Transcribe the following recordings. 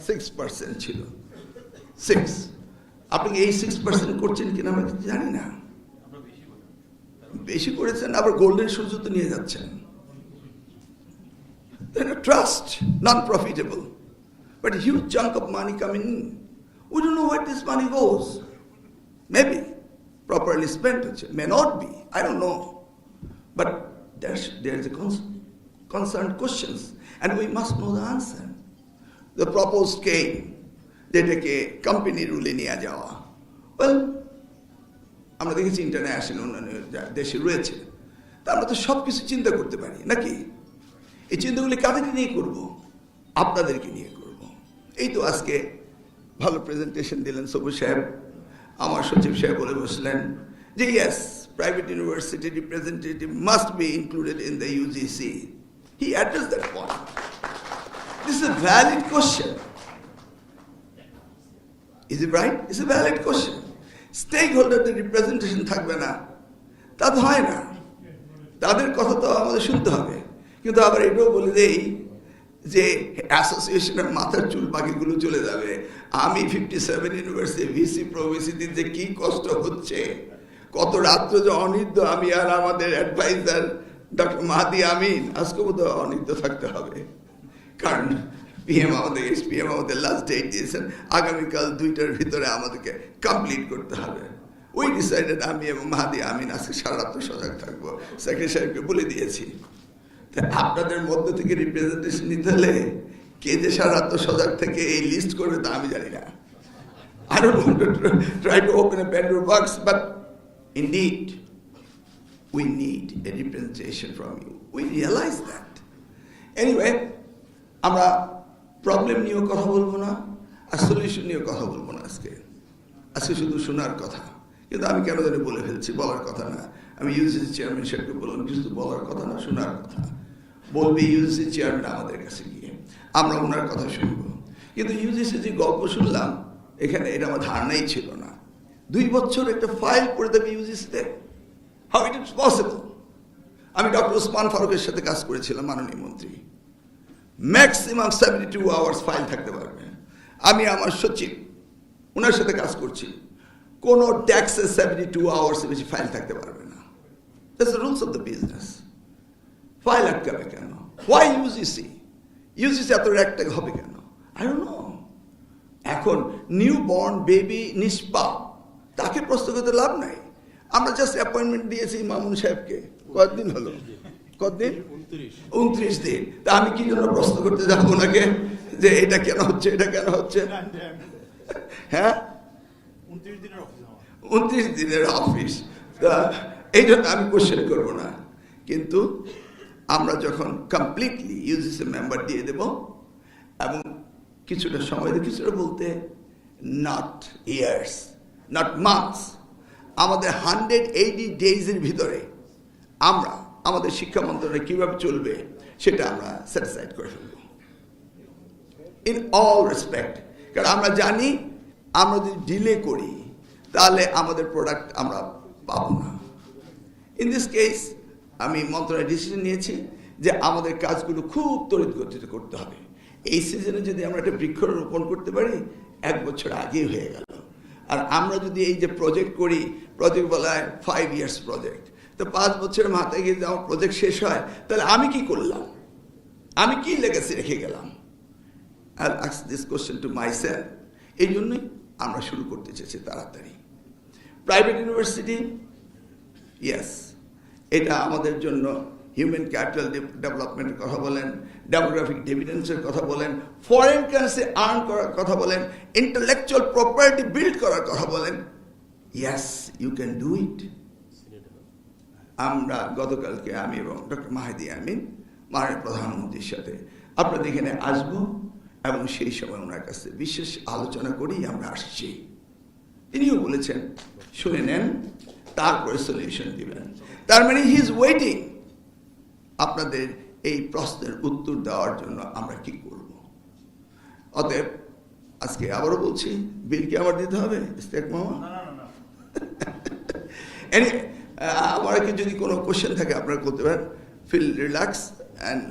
6% ছিল 6 আপনি এই 6% করছেন কিনা আমরা জানি না বেশি করেছেন আবার গোল্ডেন সূর্য তো নিয়ে যাচ্ছেন trust non-profitable but a huge chunk of money coming in we don't know where this money goes maybe properly spent may not be I don't know but there is a concerned questions and we must know the answer the proposed came যেটাকে company রুলে নিয়ে যাওয়া well আমরা দেখেছি international অন্যান্য দেশে রয়েছে তা আমরা তো সব কিছু চিন্তা করতে পারি নাকি এই চিন্তাগুলি কাদেরকে নিয়ে করব আপনাদেরকে নিয়ে করব এই তো আজকে ভালো প্রেজেন্টেশন দিলেন সবুজ সাহেব আমার সচিব সাহেব বলে বসলেন যে yes private university representative must be included in the UGC he address that point this is a valid question is it right it's a valid question stake হোল্ডারদের রিপ্রেজেন্টেশন থাকবে না তা তো হয় না তাদের কথা তো আমাদের শুনতে হবে কিন্তু আবার এটাও বলে দেই যে অ্যাসোসিয়েশনের মাথার চুল বাকিগুলো চলে যাবে আমি 57 ইউনিভার্সিটি ভিসি প্রভিসিতে যে কি কষ্ট হচ্ছে কত রাত্র যে অনিদ্য আমি আর আমাদের অ্যাডভাইজার ডক্টর মাহাদি আমিন আজকে বোধ অনিদ্য থাকতে হবে কারণ পিএম আমাদের এসপিএম আমাদের লাস্ট ডেট দিয়েছেন আগামীকাল 2টার ভিতরে আমাদেরকে কমপ্লিট করতে হবে ওই ডিসাইডেড আমি এবং মাহাদি আমিন আজকে সারা রাত্র সজাগ থাকবো সেক্রেটারি সাহেবকে বলে দিয়েছি আপনাদের মধ্য থেকে রিপ্রেজেন্টেশন নিতে হলে কে যে সারা রাত্র সজাগ থেকে এই লিস্ট করবে তা আমি জানি না I don't want to try to open a Pandora box but indeed we need a representation from you we realize that anyway আমরা প্রবলেম নিয়েও কথা বলবো না আর সলিউশন নিয়েও কথা বলবো না আজকে শুধু শোনার কথা কিন্তু আমি কেন জানি বলে ফেলছি বলার কথা না আমি ইউজিসি চেয়ারম্যান সাহেবকে বললাম কিছু বলার কথা না শোনার কথা বলবে ইউজিসি চেয়ারম্যান আমাদের কাছে গিয়ে আমরা ওনার কথা শুনবো কিন্তু ইউজিসি যে গল্প শুনলাম এখানে এটা আমার ধারণাই ছিল না 2 বছর একটা ফাইল করে দেবে ইউজিসিতে হাউ ইট ইজ পসিবল আমি ডক্টর ওসমান ফারুকের সাথে কাজ করেছিলাম মাননীয় মন্ত্রী ম্যাক্সিমাম 72 আওয়ার্স ফাইল থাকতে পারবে আমি আমার সচিব ওনার সাথে কাজ করছি কোনো ট্যাক্সে 72 আওয়ার্স বেশি ফাইল থাকতে পারবে না that's the rules of the business file আটকাবে কেন হোয়াই ইউজিসি এত একটা হবে কেন আই ডোন্ট নো এখন নিউ বর্ন বেবি নিষ্পাপ তাকে প্রশ্ন করতে লাভ নাই আমরা জাস্ট অ্যাপয়েন্টমেন্ট দিয়েছি মামুন সাহেবকে কতদিন হলো কতদিন 29 দিন তা আমি কি জন্য প্রশ্ন করতে যাবো ওনাকে যে এটা কেন হচ্ছে হ্যাঁ 29 দিনের অফিস এই জন্য আমি কোশ্চেন করবো না কিন্তু আমরা যখন কমপ্লিটলি ইউজিসি মেম্বার দিয়ে দেব এবং কিছুটা সময় কিছুটা বলতে নট ইয়ার্স নট মান্থস আমাদের 180 ডেজের ভিতরে আমরা আমাদের শিক্ষা মন্ত্রণালয় কিভাবে চলবে সেটা আমরা স্যাটিসফাইড করে ফেলব ইন অল রেসপেক্ট কারণ আমরা জানি আমরা যদি ডিলে করি তাহলে আমাদের প্রোডাক্ট আমরা পাবো না ইন দিস কেস আমি মন্ত্রণালয় ডিসিশন নিয়েছি যে আমাদের কাজগুলো খুব তড়িৎ গতিতে করতে হবে এই সিজনে যদি আমরা একটা বৃক্ষরোপণ করতে পারি 1 বছর আগেই হয়ে গেল আর আমরা যদি এই যে প্রজেক্ট করি প্রজেক্ট বলা হয় 5 ইয়ার্স প্রজেক্ট তো 5 বছরের মাথায় গিয়ে আমার প্রজেক্ট শেষ হয় তাহলে আমি কি করলাম আমি কি লেগেছি রেখে গেলাম I'll ask this question to myself এই জন্যই আমরা শুরু করতে চেয়েছি তাড়াতাড়ি প্রাইভেট ইউনিভার্সিটি ইয়েস এটা আমাদের জন্য হিউম্যান ক্যাপিটাল ডেভেলপমেন্টের কথা বলেন ডেমোগ্রাফিক ডিভিডেন্সের কথা বলেন ফরেন কারেন্সি আর্ন করার কথা বলেন ইন্টেলেকচুয়াল প্রপার্টি বিল্ড করার কথা বলেন yes you can do it আমরা গতকালকে আমি এবং ডক্টর মাহাদি আমিন মাননীয় প্রধানমন্ত্রীর সাথে আপনাদের এখানে আসবো এবং সেই সময় ওনার কাছে বিশেষ আলোচনা করেই আমরা আসছি তিনিও বলেছেন শুনে নেন তারপরে সলিউশন দিবেন তার মানে হি ইজ ওয়েটিং আপনাদের এই প্রশ্নের উত্তর দেওয়ার জন্য আমরা কি করব অতএব আজকে আবারও বলছি বিল কি আবার দিতে হবে ইস্তেক মামা আমার কি যদি কোনো কোশ্চেন থাকে আপনারা করতে পারেন feel relax and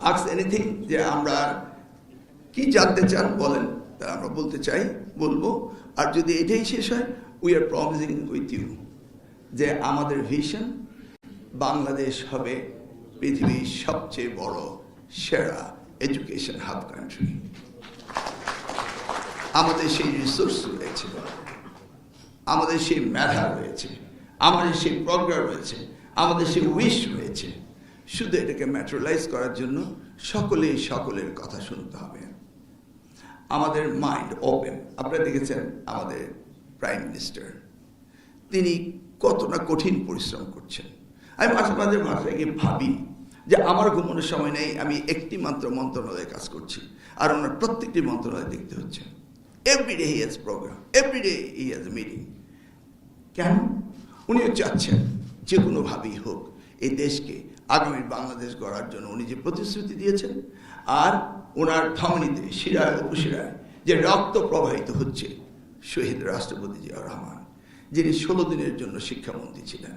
ask anything যে আমরা কি জানতে চান বলেন তা আমরা বলতে চাই, বলবো। আর যদি এটাই শেষ হয়, we are promising with you যে আমাদের ভিশন বাংলাদেশ হবে পৃথিবীর সবচেয়ে বড় সেরা এডুকেশন হাব কান্ট্রি। আমাদের সেই রিসোর্স রয়েছে, আমাদের সেই মেধা রয়েছে, আমাদের সেই প্রজ্ঞা রয়েছে, আমাদের সেই উইশ রয়েছে। শুধু এটাকে ম্যাটেরিয়ালাইজ করার জন্য সকলের কথা শুনতে হবে। আমাদের মাইন্ড ওপেন। আপনারা দেখেছেন আমাদের প্রাইম মিনিস্টার, তিনি কতটা কঠিন পরিশ্রম করছেন। আমি মাঝে মাঝে ভাষায় গিয়ে ভাবি যে আমার ঘুমানোর সময় নেই, আমি একটি মাত্র মন্ত্রণালয়ে কাজ করছি, আর ওনার প্রত্যেকটি মন্ত্রণালয় দেখতে হচ্ছে। Every day he has programme, every day he has meeting. কেন? উনিও চাচ্ছেন যে কোনোভাবেই হোক এই দেশকে আগামী বাংলাদেশ গড়ার জন্য উনি যে প্রতিশ্রুতি দিয়েছেন, আর ওনার ধমনীতে শিরায় উপশিরায় যে রক্ত প্রবাহিত হচ্ছে, শহীদ রাষ্ট্রপতি জিয়াউর রহমান, যিনি 16 দিনের জন্য শিক্ষামন্ত্রী ছিলেন।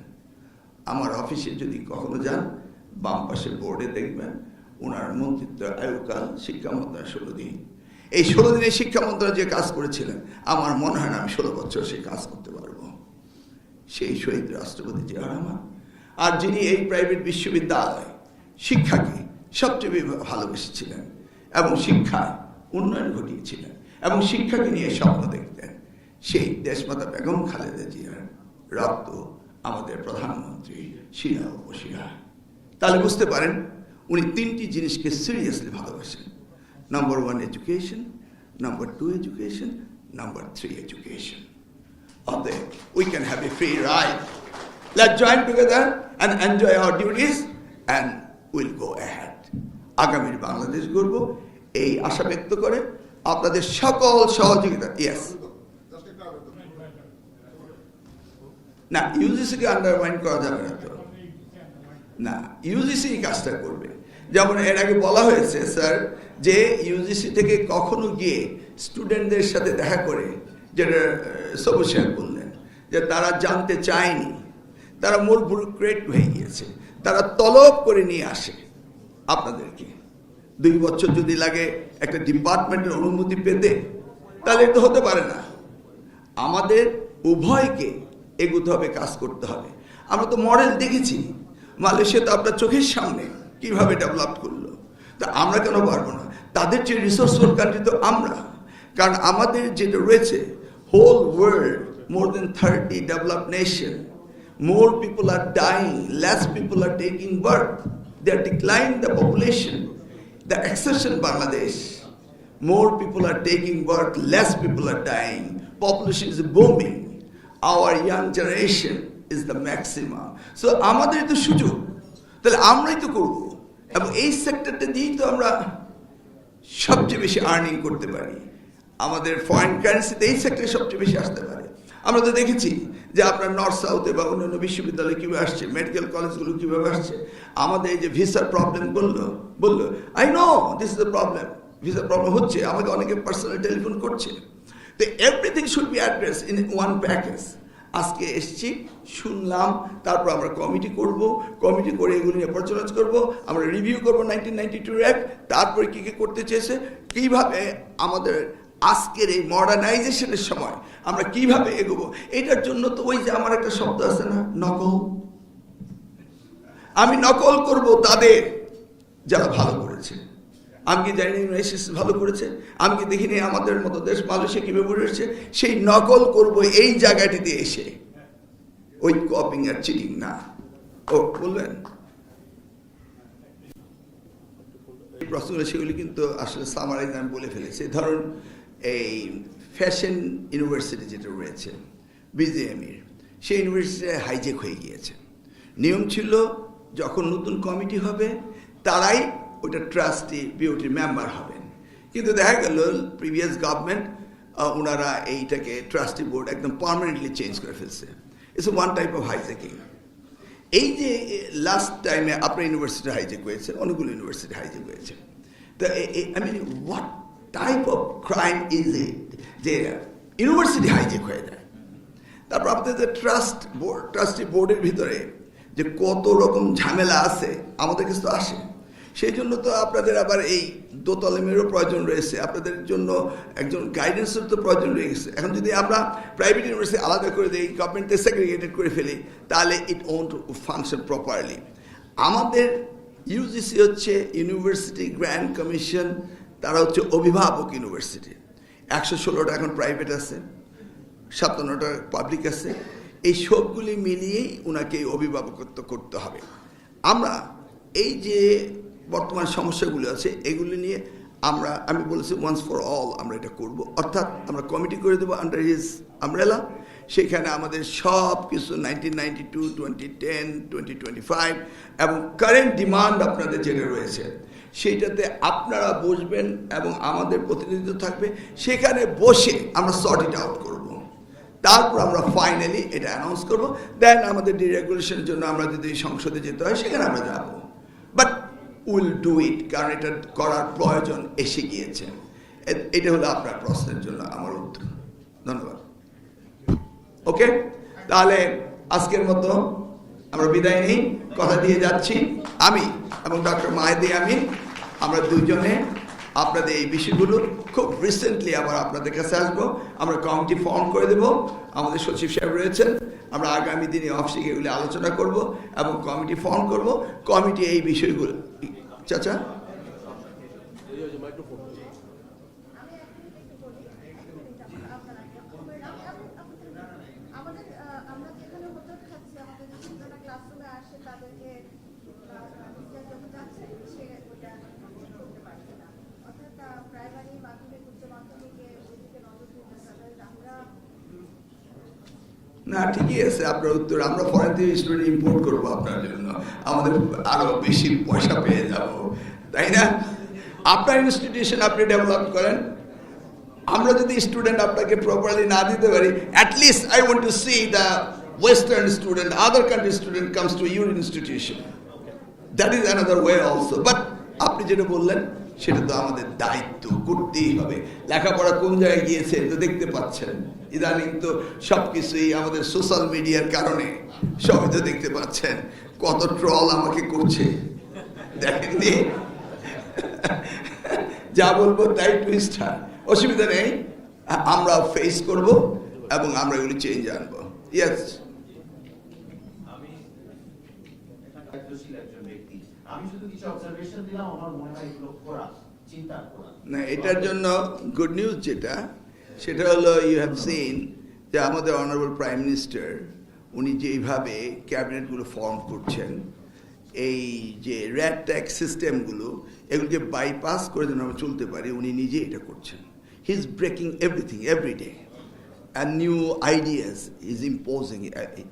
আমার অফিসে যদি কখনো যান, বাম পাশের বোর্ডে দেখবেন ওনার মন্ত্রিত্ব আয়ুকাল শিক্ষা মন্ত্রণালয় 16 দিন। এই 16 দিনে শিক্ষা মন্ত্রণালয় যে কাজ করেছিলেন, আমার মনে হয় না আমি 16 বছর সেই কাজ করতে পারবো। সেই শহীদ রাষ্ট্রপতি জিয়াউর রহমান, আর যিনি এই প্রাইভেট বিশ্ববিদ্যালয় শিক্ষাকে সবচেয়ে ভালোবেসেছিলেন এবং শিক্ষায় উন্নয়ন ঘটিয়েছিলেন এবং শিক্ষাকে নিয়ে স্বপ্ন দেখতেন, সেই দেশমাতা বেগম খালেদা জিয়ার রক্ত আমাদের প্রধানমন্ত্রী শিরা উপশিরা। তাহলে বুঝতে পারেন উনি 3টি জিনিসকে সিরিয়াসলি ভালোবাসেন। Number 1 education, number 2 education, number 3 education. Although we can have a free ride. Let's join together and enjoy our duties and we'll go ahead. আগামীর বাংলাদেশ গড়ব এই আশা ব্যক্ত করে আপনাদের সকল সহযোগিতা। ইয়েস, না ইউজিসিকে আন্ডারমাইন করা যাবে না তো, না ইউজিসি কাজটা করবে। যেমন এর আগে বলা হয়েছে স্যার যে ইউজিসি থেকে কখনো গিয়ে স্টুডেন্টদের সাথে দেখা করে, যেটা সবুজ সাহেব বললেন যে তারা জানতে চায়নি, তারা মোর ব্যুরোক্রেট হয়ে গিয়েছে, তারা তলব করে নিয়ে আসে আপনাদেরকে। 2 বছর যদি লাগে একটা ডিপার্টমেন্টের অনুমতি পেতে, তাহলে এটা হতে পারে না। আমাদের উভয়কে এগোতে হবে, কাজ করতে হবে। আমরা তো মডেল দেখেছি, মালয়েশিয়া তো আপনার চোখের সামনে কিভাবে ডেভেলপ করলো, তা আমরা কেন পারবো না? তাদের যে রিসোর্সফুল কান্ট্রি তো আমরা, কারণ আমাদের যেটা রয়েছে whole world, more then 30 developed nation, more people are dying, less people are taking birth, they are declining the population. The exception Bangladesh, more people are taking birth, less people are dying, population is booming, our young generation is the maximum. So আমাদের তো সুযোগ, তাহলে আমরাই তো করবো, এবং এই সেক্টরটা দিয়েই তো আমরা সবচেয়ে বেশি আর্নিং করতে পারি। আমাদের ফরেন কারেন্সিতে এই সেক্টরে সবচেয়ে বেশি আসতে পারে। আমরা তো দেখেছি যে আপনার নর্থ সাউথে বা অন্যান্য বিশ্ববিদ্যালয় কীভাবে আসছে, মেডিকেল কলেজগুলো কীভাবে আসছে। আমাদের এই যে ভিসার প্রবলেম বললো I know this is the problem, ভিসার প্রবলেম হচ্ছে, আমাকে অনেকে পার্সোনাল টেলিফোন করছে। তো everything should be address in one package. আজকে এসছি, শুনলাম, তারপর আমরা কমিটি করব, কমিটি করে এগুলো নিয়ে পর্যালোচনা করব, আমরা রিভিউ করব 1992 অ্যাক্ট, তারপরে কী কী করতে চেয়েছে, কীভাবে আমাদের আজকের এই মডার্নাইজেশনের সময় আমরা কিভাবে এগোবো। এটার জন্য তো ওই যে আমার একটা শব্দ আছে না, নকল। আমি নকল করব তাদের যারা ভালো করেছে। আমি কি জানি ভালো করেছে, আমি কি দেখিনি আমাদের মতো দেশ মালয়েশিয়া কিভাবে করেছে, সেই নকল করব এই জায়গাটিতে এসে, ওই কপিং আর চিটিং না। ও বলবেন প্রশ্নগুলো, সেগুলি কিন্তু আসলে সামারাইজ আমি বলে ফেলেছি। ধরুন এই ফ্যাশন ইউনিভার্সিটি যেটা রয়েছে বিজিএমইর, সেই ইউনিভার্সিটি হাইজেক হয়ে গিয়েছে। নিয়ম ছিল যখন নতুন কমিটি হবে তারাই ওইটা ট্রাস্টি বিওটির মেম্বার হবেন, কিন্তু দেখা গেল প্রিভিয়াস গভর্নমেন্ট ওনারা এইটাকে ট্রাস্টি বোর্ড একদম পার্মানেন্টলি চেঞ্জ করে ফেলছে। It's one type of hijacking. এই যে লাস্ট টাইমে আপনার ইউনিভার্সিটি হাইজেক হয়েছে, অনেকগুলো ইউনিভার্সিটি হাইজেক হয়েছে। তো I mean what type of crime is it যে ইউনিভার্সিটি হাইজেক হয়ে যায়? তারপর আপনাদের ট্রাস্টি বোর্ডের ভিতরে যে কত রকম ঝামেলা আছে আমাদের কাছে তো আসে। সেই জন্য তো আপনাদের আবার এই দোতলেমেরও প্রয়োজন রয়েছে, আপনাদের জন্য একজন গাইডেন্সের তো প্রয়োজন রয়ে গেছে। এখন যদি আমরা প্রাইভেট ইউনিভার্সিটি আলাদা করে দিই, গভর্নমেন্টকে সেগ্রিগেটেড করে ফেলি, তাহলে ইট ওন্ট ফাংশন প্রপারলি। আমাদের ইউজিসি হচ্ছে ইউনিভার্সিটি গ্র্যান্ড কমিশন, তারা হচ্ছে অভিভাবক ইউনিভার্সিটি। 116টা এখন প্রাইভেট আছে, 57টা পাবলিক আছে। এই সবগুলি মিলিয়েই ওনাকে অভিভাবকত্ব করতে হবে। আমরা এই যে বর্তমান সমস্যাগুলো আছে এগুলি নিয়ে আমি বলেছি ওয়ান্স ফর অল আমরা এটা করব, অর্থাৎ আমরা কমিটি করে দেবো আন্ডার হিজ আমব্রেলা। সেখানে আমাদের সব কিছু 1992, 2010, 2025 এবং কারেন্ট ডিমান্ড আপনাদের যেটা রয়েছে সেইটাতে আপনারা বসবেন এবং আমাদের প্রতিনিধিত্ব থাকবে। সেখানে বসে আমরা সর্ট ইট আউট করব, তারপর আমরা ফাইনালি এটা অ্যানাউন্স করব। দেন আমাদের ডিরেগুলেশনের জন্য আমরা যদি সংসদে যেতে হয় সেখানে আমরা যাব, বাট উইল ডু ইট, কারণ এটা করার প্রয়োজন এসে গিয়েছে। এটা হলো আপনার প্রশ্নের জন্য আমার উত্তর। ধন্যবাদ। ওকে, তাহলে আজকের মতো আমরা বিদায় নিই। কথা দিয়ে যাচ্ছি আমি এবং ডক্টর মাহেদী আমিন, আমরা দুইজনে আপনাদের এই বিষয়গুলো খুব রিসেন্টলি আবার আপনাদের কাছে আসবো। আমরা কমিটি ফর্ম করে দেব, আমাদের সচিব সাহেব রয়েছেন, আমরা আগামী দিনে অফিসে এগুলি আলোচনা করব এবং কমিটি ফর্ম করব। কমিটি এই বিষয়গুলো চাচা না, ঠিকই আছে আপনার উত্তর। আমরা ফরেন থেকে স্টুডেন্ট ইম্পোর্ট করবো আপনার জন্য, আমাদের আরো বেশি পয়সা পেয়ে যাব, তাই না? আপনার ইনস্টিটিউশন আপনি ডেভেলপ করেন, আমরা যদি স্টুডেন্ট আপনাকে প্রপারলি না দিতে পারি, at least I want to C the western student, other country student comes to your institution. That is another way also. But আপনি যেটা বললেন সেটা তো আমাদের দায়িত্ব, করতেই হবে। লেখাপড়া কোন জায়গায় গিয়েছে তো দেখতে পাচ্ছেন, ইদানিং তো সবকিছুই আমাদের সোশ্যাল মিডিয়ার কারণে সবই তো দেখতে পাচ্ছেন, কত ট্রল আমাকে করছে দেখেননি? যা বলবো তাই টুইস্ট হয়, অসুবিধা নেই, আমরা ফেস করব এবং আমরা এগুলি চেঞ্জ আনবো। ইয়েস, না, এটার জন্য গুড নিউজ যেটা, সেটা হলো ইউ হ্যাভ সিন যে আমাদের অনারেবল প্রাইম মিনিস্টার উনি যেইভাবে ক্যাবিনেটগুলো ফর্ম করছেন, এই যে র্যাট ট্যাক্স সিস্টেমগুলো এগুলোকে বাইপাস করে যেন আমরা চলতে পারি, উনি নিজে এটা করছেন। He is breaking everything every day and new ideas is imposing,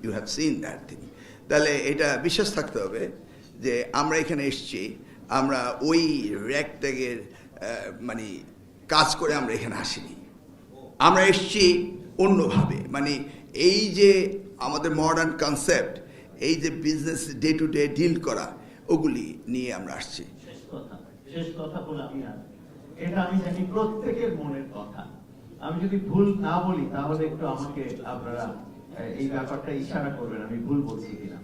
you have seen that thing. তাহলে এটা বিশ্বাস থাকতে হবে যে আমরা এখানে এসছি, আমরা ওই র্যাট ট্যাগের মানে কাজ করে আমরা এখানে আসিনি, আমরা এসছি অন্যভাবে। মানে এই যে আমাদের মডার্ন কনসেপ্ট, এই যে business day to day deal করা, ওগুলি নিয়ে আমরা আসছি। শেষ কথা বললাম, এটা আমি জানি প্রত্যেকের মনের কথা। আমি যদি ভুল না বলি তাহলে একটু আমাকে আপনারা এই ব্যাপারটা ইশারা করবেন আমি ভুল বলছি কিনা।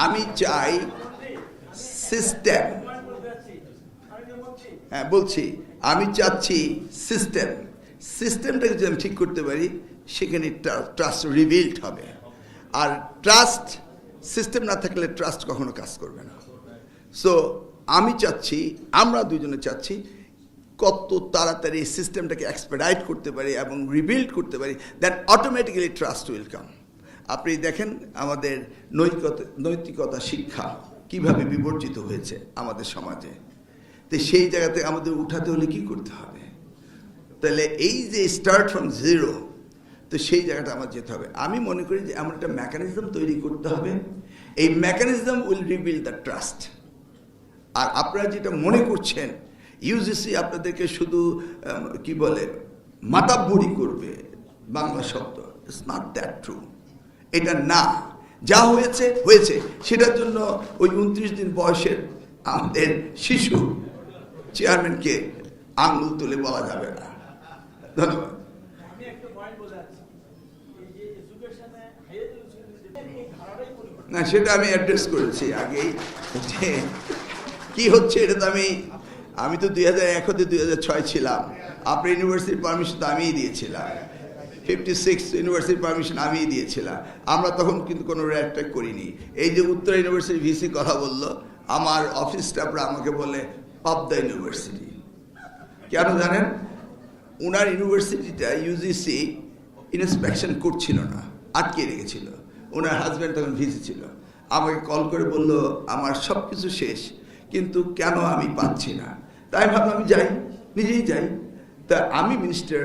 আমি চাই সিস্টেম, হ্যাঁ বলছি, আমি চাচ্ছি সিস্টেমটাকে যদি আমি ঠিক করতে পারি সেখানে ট্রাস্ট রিবিল্ড হবে। আর ট্রাস্ট সিস্টেম না থাকলে ট্রাস্ট কখনো কাজ করবে না। সো আমি চাচ্ছি, আমরা দুজনে চাচ্ছি কত তাড়াতাড়ি সিস্টেমটাকে এক্সপেডাইট করতে পারি এবং রিবিল্ড করতে পারি, that automatically trust will come. আপনি দেখেন আমাদের নৈতিকতা শিক্ষা কিভাবে বিবর্জিত হয়েছে আমাদের সমাজে, তো সেই জায়গাতে আমাদের উঠাতে হলে কি করতে হবে? তাহলে এই যে স্টার্ট ফ্রম জিরো, তো সেই জায়গাটা আমার যেতে হবে। আমি মনে করি যে এমন একটা মেকানিজম তৈরি করতে হবে, এই mechanism will rebuild the trust. আর আপনারা যেটা মনে করছেন ইউজিসি আপনাদেরকে শুধু কি বলে মাতাব্বরি করবে, বাংলা শব্দ, ইটস নট দ্যাট ট্রু। এটা না, যা হয়েছে হয়েছে, সেটার জন্য ওই 29 দিন বয়সের আমাদের শিশু চেয়ারম্যানকে আঙুল তুলে বলা যাবে না। ধন্যবাদ। না, সেটা আমি অ্যাড্রেস করেছি আগেই, যে কি হচ্ছে এটা তো আমি তো 2001 হতে 2006 ছিলাম। আপনার ইউনিভার্সিটির পারমিশন তো আমিই দিয়েছিলাম, 56 ইউনিভার্সিটির পারমিশন আমিই দিয়েছিলাম। আমরা তখন কিন্তু কোনো র্যাট ট্র্যাক করিনি। এই যে উত্তর ইউনিভার্সিটি ভিসি কথা বললো, আমার অফিস স্টাফরা আমাকে বলে পাবদা ইউনিভার্সিটি। কেন জানেন? ওনার ইউনিভার্সিটিটা ইউজিসি ইন্সপেকশন করছিল না, আটকে রেখেছিল। ওনার হাজব্যান্ড তখন ভিসি ছিল, আমাকে কল করে বলল আমার সব কিছু শেষ, কিন্তু কেন আমি পাচ্ছি না। তাই ভাবলাম আমি যাই, নিজেই যাই। তা আমি মিনিস্টার,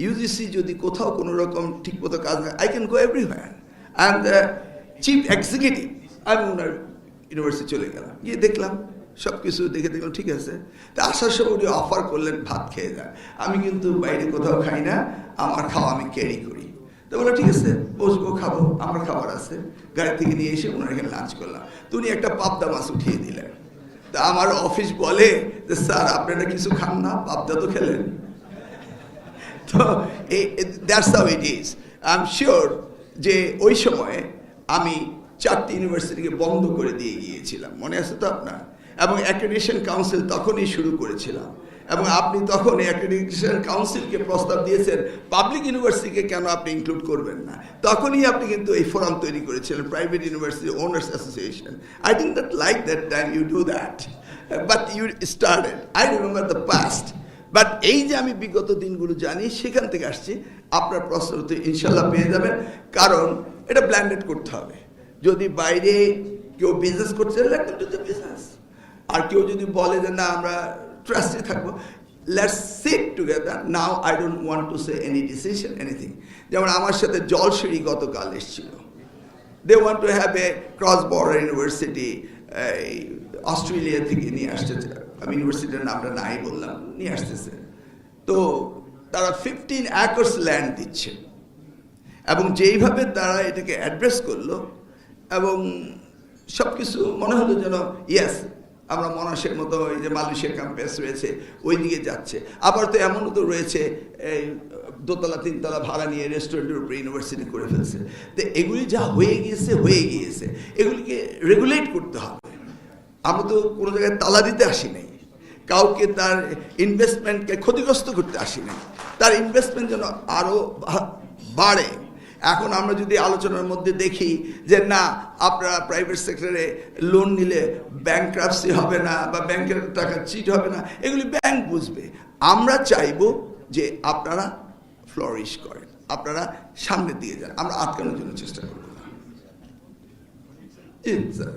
ইউজিসি যদি কোথাও কোনো রকম ঠিকমতো কাজ না, I can go everywhere, I am the chief executive. আমি ওনার ইউনিভার্সিটি চলে গেলাম, গিয়ে দেখলাম সব কিছু দেখে দেখলাম ঠিক আছে। তা আসার সময় উনি অফার করলেন ভাত খেয়ে যান। আমি কিন্তু বাইরে কোথাও খাই না, আমার খাওয়া আমি ক্যারি করি। তো বললাম ঠিক আছে, বসবো, খাবো, আমার খাবার আছে। গাড়ি থেকে নিয়ে এসে ওনার এখানে লাঞ্চ করলাম। তো উনি একটা পাবদা মাছ উঠিয়ে দিলেন। তা আমার অফিস বলে যে স্যার আপনারা কিছু খান না, পাবদা তো খেলেন। তো that's how it is. I am sure যে ওই সময়ে আমি 4টি ইউনিভার্সিটিকে বন্ধ করে দিয়ে গিয়েছিলাম, মনে আছে তো আপনার? এবং অ্যাক্রেডিটেশন কাউন্সিল তখনই শুরু করেছিলাম। এবং আপনি তখন অ্যাক্রেডিটেশন কাউন্সিলকে প্রস্তাব দিয়েছেন পাবলিক ইউনিভার্সিটিকে কেন আপনি ইনক্লুড করবেন না। তখনই আপনি কিন্তু এই ফোরাম তৈরি করেছিলেন, private university owners association. I did not like that time you do that, but you started. I remember the past. বাট এই যে আমি বিগত দিনগুলো জানি, সেখান থেকে আসছি। আপনার প্রশ্ন তো ইনশাল্লাহ পেয়ে যাবেন, কারণ এটা ব্ল্যান্ডেড করতে হবে। যদি বাইরে কেউ বিজনেস করছে, let them do the business. আর কেউ যদি বলে যে না আমরা ট্রাস্টে থাকবো, let's sit together. Now I don't want to say any decision anything. যেমন আমার সাথে জলসিঁড়ি গতকাল এসেছিল, they want to have a cross border university, Australia থেকে নিয়ে আসতেছে, আমি ইউনিভার্সিটির নামটা নাই বললাম, নিয়ে আসতেছে। তো তারা 15 একর্স ল্যান্ড দিচ্ছে, এবং যেইভাবে তারা এটাকে অ্যাড্রেস করলো, এবং সব কিছু মনে হলো যেন ইয়েস আমরা মনাশের মতো এই যে মালয়েশিয়া ক্যাম্পাস রয়েছে ওই দিকে যাচ্ছে। আবার তো এমনও তো রয়েছে এই দোতলা তিনতলা ভাড়া নিয়ে রেস্টুরেন্টের উপরে ইউনিভার্সিটি করে ফেলছে। তো এগুলি যা হয়ে গিয়েছে এগুলিকে রেগুলেট করতে হবে। আমরা তো কোনো জায়গায় তালা দিতে আসি নাই, কাউকে তার ইনভেস্টমেন্টকে ক্ষতিগ্রস্ত করতে আসি নাই। তার ইনভেস্টমেন্ট যেন আরও বাড়ে। এখন আমরা যদি আলোচনার মধ্যে দেখি যে না আপনারা প্রাইভেট সেক্টরে লোন নিলে ব্যাংক্রাপসি হবে না বা ব্যাংকের টাকা চিট হবে না, এগুলি ব্যাংক বুঝবে। আমরা চাইবো যে আপনারা ফ্লোরিশ করেন, আপনারা সামনের দিকে যান, আমরা আটকানোর জন্য চেষ্টা করব না। স্যার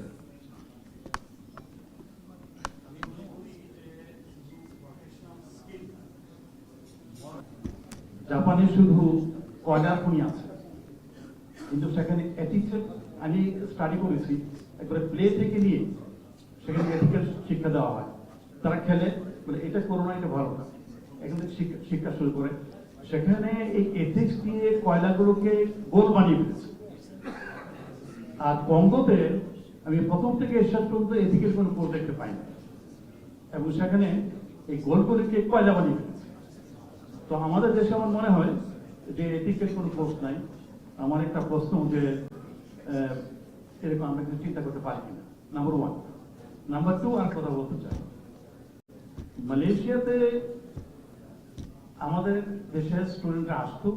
জাপানে শুধু কয়লার খনি আছে, কিন্তু সেখানে এথিক্সের আমি স্টাডি করেছি, একবারে প্লে থেকে নিয়ে সেখানে এথিক্যাল শিক্ষা দেওয়া হয়। তারা খেলে বলে এটা করো না, এটা ভালো না, এখান থেকে শিক্ষা শুরু করে। সেখানে এই এথিক্স দিয়ে কয়লাগুলোকে গোল বানিয়ে ফেলেছে। আর কঙ্গোতে আমি প্রথম থেকে শেষ পর্যন্ত এথিক্যাল কোনো কোর্স দেখতে পাই না, এবং সেখানে এই গোলগুলোকে কয়লা বানিয়ে ফেলেছে। তো আমাদের দেশে আমার মনে হয় যে এথিক্যাল কোনো কোর্স নাই। আমার একটা প্রশ্ন যে এরকম আমরা কিছু চিন্তা করতে পারি কিনা, নাম্বার 1। নাম্বার 2, আর কথা বলতে চাই, মালয়েশিয়াতে আমাদের দেশের স্টুডেন্টরা আসতো,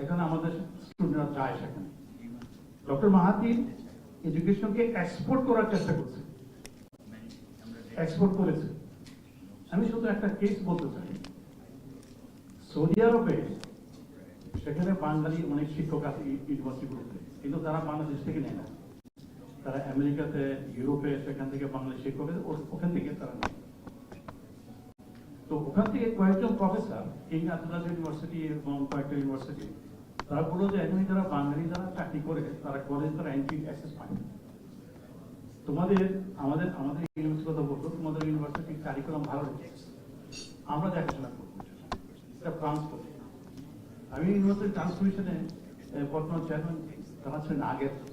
এখানে আমাদের স্টুডেন্টরা যায় সেখানে। ডক্টর মাহাথির এডুকেশনকে এক্সপোর্ট করার চেষ্টা করছে, এক্সপোর্ট করেছে। আমি শুধু একটা কেস বলতে চাই, সৌদি আরবে সেখানে বাঙালি অনেক শিক্ষক আছে ইউনিভার্সিটিগুলোতে, কিন্তু তারা বাংলাদেশ থেকে নেয় না। তারা আমেরিকাতে, ইউরোপে সেখান থেকে বাঙালি শিক্ষক ওখান থেকে তারা নেয়। তো ওখান থেকে কয়েকজন প্রফেসর কিং আব্দুল্লাহ ইউনিভার্সিটি এবং কয়েকটা ইউনিভার্সিটি, তারা বললো যে এখানে যারা বাঙালি যারা চাকরি করে তারা কলেজ তারা এন্ট্রি অ্যাক্সেস পায়। আমাদের ইউনিভার্সিটি কথা বলতো, তোমাদের ইউনিভার্সিটির কারিকুলাম ভালো রেখেছে, আমরা দেখাশোনা করবো, এটা ফ্রান্স করবো। আমি ইউনিভার্সিটি ট্রান্সফরমেশনে বর্তমান চেয়ারম্যান তারা ছিলেন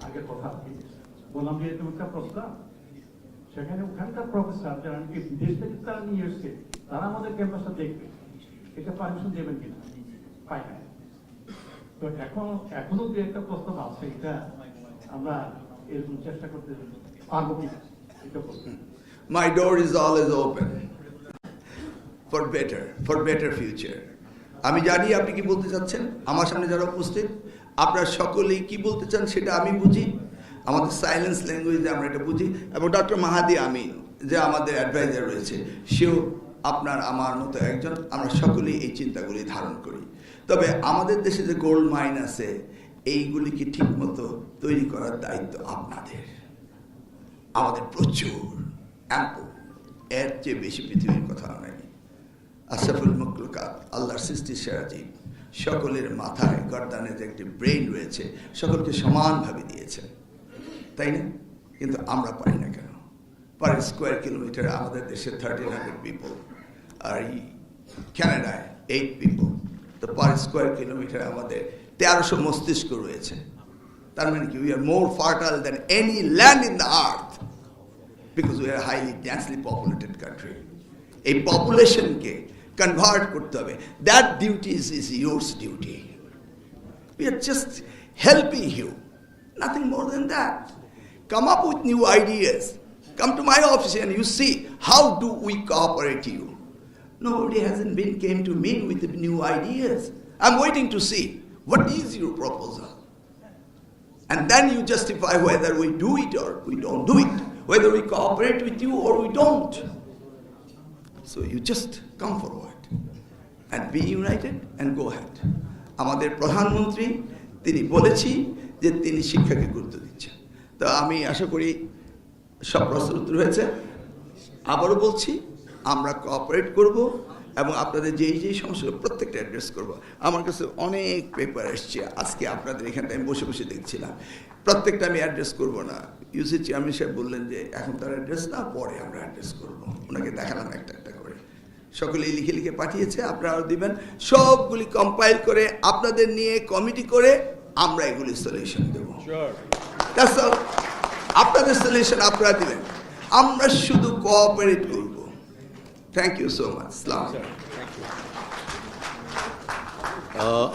আগের কথা বললাম যে এরকম একটা প্রস্তাব, সেখানে ওখানকার প্রফেসর যারা বিদেশ থেকে তারা নিয়ে এসছে, তারা আমাদের ক্যাম্পাসটা দেখবে, এটা পারমিশন দেবেন কিনা, পাই না। তো এখনো যে একটা প্রস্তাব আছে, এটা আমরা এরকম চেষ্টা করতে পারবো কিনা, এটা প্রশ্ন। my door is always open for better future. আমি জানি আপনি কি বলতে চাচ্ছেন, আমার সামনে যারা উপস্থিত আপনারা সকলেই কি বলতে চান সেটা আমি বুঝি, আমাদের সাইলেন্স ল্যাঙ্গুয়েজে আমরা এটা বুঝি, এবং ডক্টর মাহাদি আমিন যে আমাদের অ্যাডভাইজার রয়েছে সেও আপনার আমার মতো একজন, আমরা সকলেই এই চিন্তাগুলি ধারণ করি। তবে আমাদের দেশে যে গোল্ড মাইন আছে এইগুলিকে ঠিক মতো তৈরি করার দায়িত্ব আপনাদের। আমাদের প্রচুর অ্যাম্পল, এর চেয়ে বেশি পৃথিবীর কথা নাই। আশরাফুল মাখলুকাত, আল্লাহর সৃষ্টির সেরা জীব, সকলের মাথায় গর্দানে যে একটি ব্রেইন রয়েছে সকলকে সমানভাবে দিয়েছেন, তাই না? কিন্তু আমরা পারি না কেন? পার স্কোয়ার কিলোমিটার আমাদের দেশে 1300 পিপল, আর কানাডায় 8 পিপল, তো পার স্কোয়ার কিলোমিটার আমাদের 1300 মস্তিষ্ক রয়েছে। তার মানে কি we are more fertile than any land in the earth, because we are highly densely populated country. এই পপুলেশনকে কনভার্ট করতে হবে, that duty is yours duty. We are just helping you, nothing more than that. Come up with new ideas. Come to my office and you see how do we cooperate you. Nobody came to me with the new ideas. I'm waiting to see what is your proposal. And then you justify whether we do it or we don't do it, whether we cooperate with you or we don't. So you just come forward and be united and go ahead. আমাদের প্রধানমন্ত্রী তিনি বলেছি যে তিনি শিক্ষাকে গুরুত্ব দিচ্ছেন। তো আমি আশা করি সব প্রশ্ন উত্তর হয়েছে। আবারও বলছি আমরা কোঅপারেট করব এবং আপনাদের যেই সমস্যা প্রত্যেকটা অ্যাড্রেস করব। আমার কাছে অনেক পেপার এসছে আজকে আপনাদের এখানটা আমি বসে বসে দেখছিলাম, প্রত্যেকটা আমি অ্যাড্রেস করব না। ইউসি চেয়ারম্যান সাহেব বললেন যে এখন তার অ্যাড্রেস না, পরে আমরা অ্যাড্রেস করব। ওনাকে দেখালাম একটা একটা করে, সকলেই লিখে লিখে পাঠিয়েছে, আপনারাও দিবেন। সবগুলি কম্পাইল করে আপনাদের নিয়ে কমিটি করে আমরা এগুলি সলিউশন দেবো। আপনাদের সলিউশন আপনারা দিবেন, আমরা শুধু কোঅপারেট করব। Thank you so much.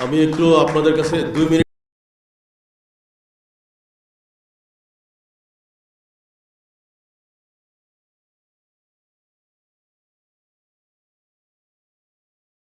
আমি একটু আপনাদের কাছে 2 মিনিট